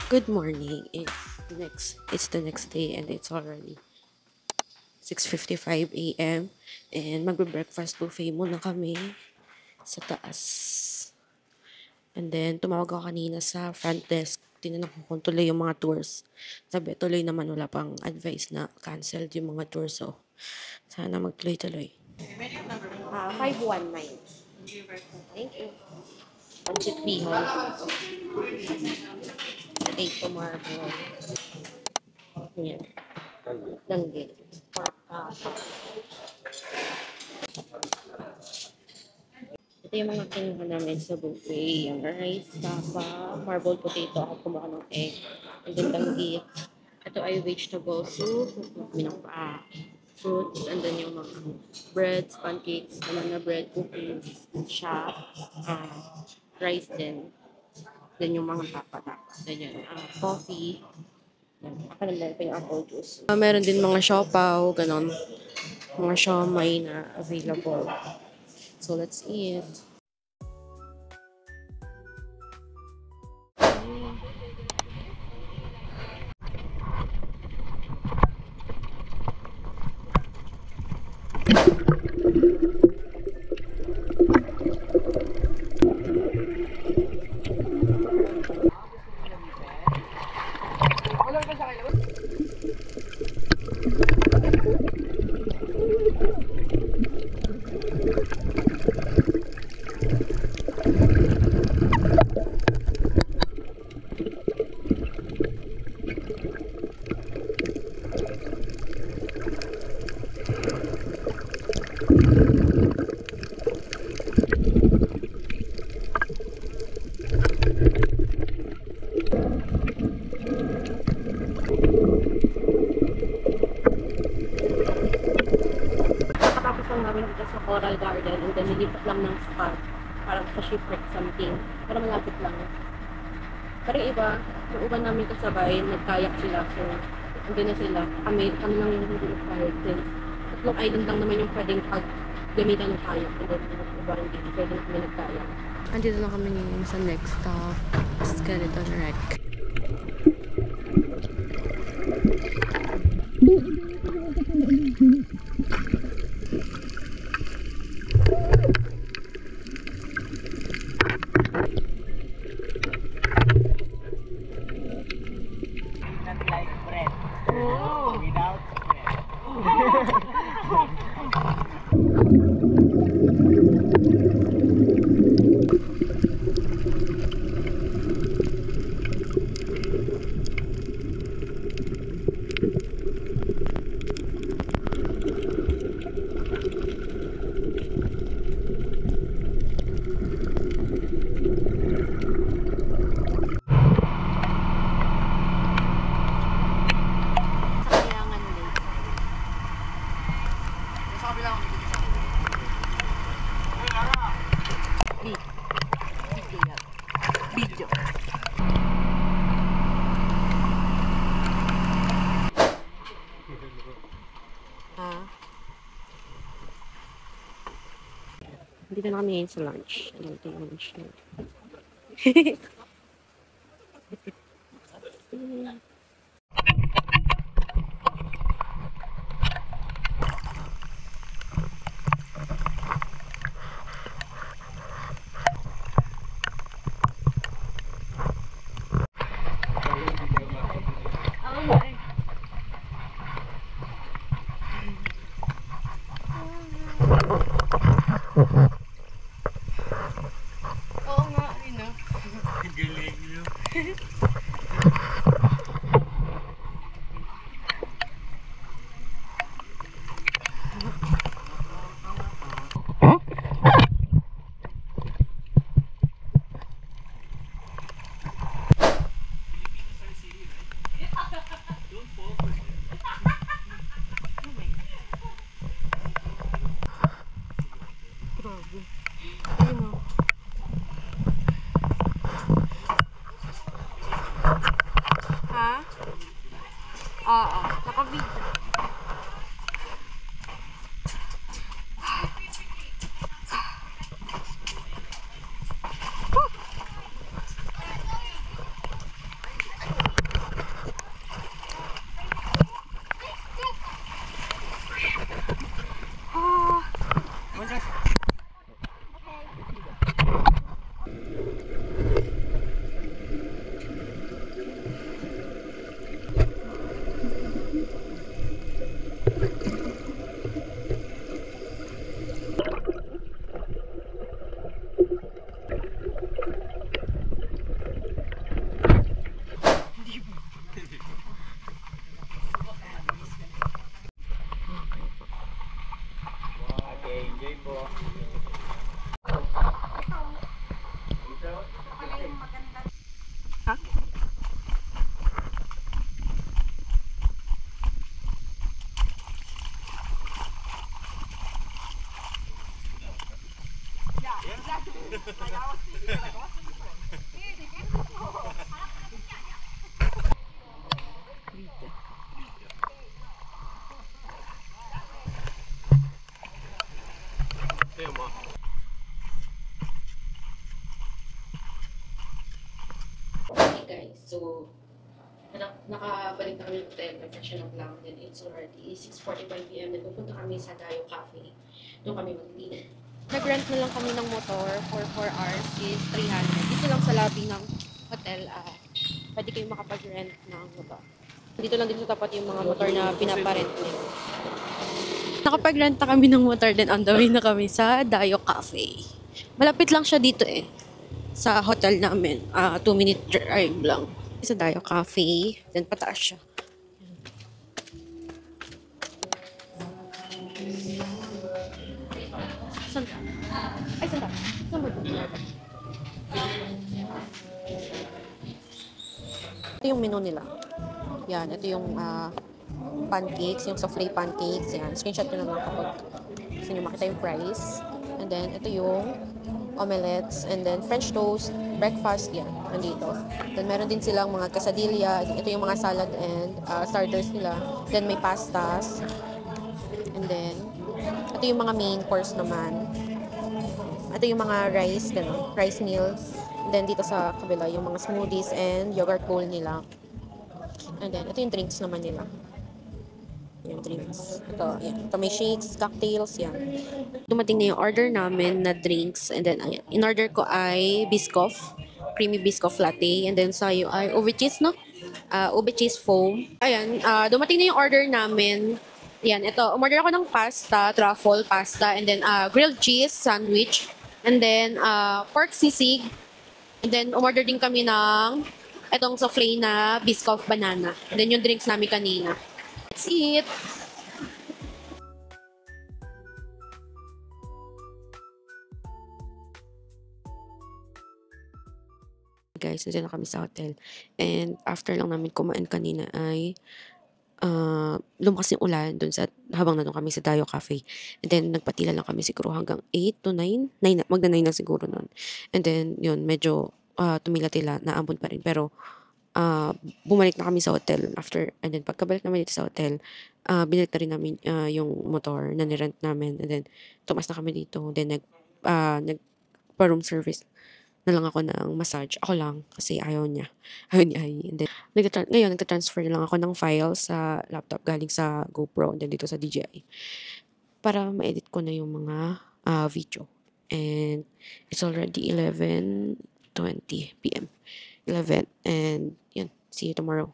Good morning. It's the next day and it's already 6:55 a.m. and magbe-breakfast buffet muna kami sa taas. And then tumawag ako kanina sa front desk. Tinanong ko kung tuloy yung mga tours. Sabi tuloy naman, wala pang advice na canceled yung mga tours. So sana magtuloy-tuloy. 519. Thank you. Pancit bihon. 8 tomorrow. Yan. Danggit. Pork Ito yung mga kinuha namin sa buffet. Yung rice, tapa, marbled potato. Ako kumuha ng egg. And then danggit. Ito ay vegetable soup. Kami ng fruits. And then yung mga breads, pancakes, banana bread, cookies, shop, rice din. Then yung mga tapa-tapa. Then yun, coffee. Ako naman pa yung apple juice. Meron din mga siopaw, ganon. Mga siomay na available. So let's eat. Nakatapos lang namin dito sa Coral Garden and then nilipat lang ng spot. Parang sa shipwreck something. Pero malapit lang. Pero yung iba, yung iba namin kasabay, nagkayak sila. So, andun na sila. Kami lang yung hindi nagkayak. Since tatlong island lang naman yung pwedeng gamitan ng kayak. And then, yung iba hindi pwedeng kami nagkayak. Andito na kami ngayon sa next stop, Skeleton Wreck. Video. Dito na kami ngayon sa lunch. Ito yung lunch na. Oo nga, yun na. Galing nyo. Grabe. Ayun o. So, nakabalik na kami ng hotel, refreshen up lang. Then it's already 6:45 p.m. Then pupunta kami sa Dayo Cafe. Doon kami mag-dinner. Nag-rent na lang kami ng motor for 4 hours is 300. Dito lang sa lobby ng hotel, pwede kayong makapag-rent ng motor. Dito lang din sa tapat yung mga motor na pinaparent nila. Nakapag-rent na kami ng motor, then on the way na kami sa Dayo Cafe. Malapit lang siya dito eh. Sa hotel namin. 2-minute drive lang. Sa Dayo Cafe. Then pataas siya. Saan ka? Ay, saan ka? Saan mo? Ito yung menu nila. Yan, ito yung pancakes, yung souffle pancakes. Yan, screenshot nyo na lang kapag gusto nyo makita yung price. And then, ito yung omelets, and then French toast, breakfast, yan, nandito. Then, meron din silang mga quesadilla. Ito yung mga salad and starters nila. Then, may pastas. And then, ito yung mga main course naman. Ito yung mga rice, gano'n, rice meals. And then, dito sa kabila, yung mga smoothies and yogurt bowl nila. And then, ito yung drinks naman nila. Yung drinks. Ito, yan. Ito may shakes, cocktails, yan. Dumating na yung order namin na drinks. And then, ayan. In-order ko ay Biscoff. Creamy Biscoff latte. And then, sa'yo ay ube cheese, no? Ube cheese foam. Ayan. Dumating na yung order namin. Yan, ito. Umorder ako ng pasta, truffle pasta. And then, grilled cheese sandwich. And then, pork sisig. And then, umorder din kami ng itong souffle na Biscoff banana. And then, yung drinks namin kanina. That's it. Guys, nandiyan na kami sa hotel. And after lang namin kumain kanina ay lumakas yung ulan dun sa habang nandun kami sa Dayo Cafe. And then nagpatila lang kami siguro hanggang 8 to 9. Magda 9 na siguro nun. And then yun, medyo tumila-tila, naambon pa rin. Pero bumalik na kami sa hotel after. And then pagkabalik namin dito sa hotel, binalik na rin namin yung motor na nirent namin. And then tumas na kami dito. Then nagpa-room service na lang ako ng massage. Ako lang kasi ayaw niya. Ayaw niya. And then, ngayon, nagka-transfer na lang ako ng file sa laptop galing sa GoPro and then dito sa DJI para ma-edit ko na yung mga video. And it's already 11:20 p.m. 11. And, yan. See you tomorrow.